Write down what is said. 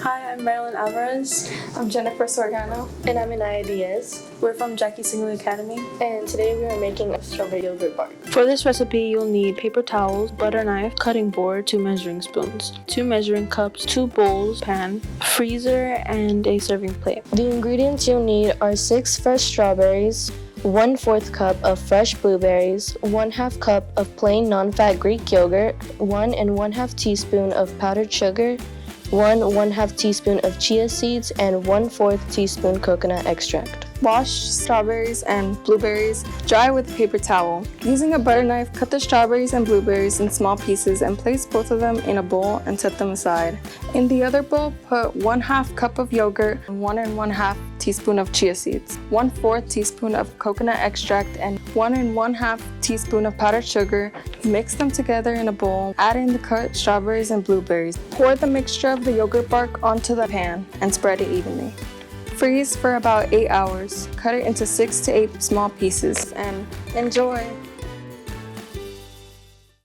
Hi, I'm Marilyn Alvarez. I'm Jennifer Sorgano. And I'm Anaya Diaz. We're from Jackie Single Academy. And today we are making a strawberry yogurt bar. For this recipe, you'll need paper towels, butter knife, cutting board, 2 measuring spoons, 2 measuring cups, 2 bowls, pan, freezer, and a serving plate. The ingredients you'll need are 6 fresh strawberries, 1/4 cup of fresh blueberries, 1/2 cup of plain non-fat Greek yogurt, 1 1/2 teaspoon of powdered sugar, 1 1/2 teaspoon of chia seeds, and 1/4 teaspoon coconut extract. Wash strawberries and blueberries, dry with a paper towel. Using a butter knife, cut the strawberries and blueberries in small pieces and place both of them in a bowl and set them aside. In the other bowl, put 1/2 cup of yogurt, 1 1/2 teaspoon of chia seeds, 1/4 teaspoon of coconut extract, and 1 1/2 teaspoon of powdered sugar. Mix them together in a bowl, add in the cut strawberries and blueberries. Pour the mixture of the yogurt bark onto the pan and spread it evenly. Freeze for about 8 hours. Cut it into 6 to 8 small pieces and enjoy!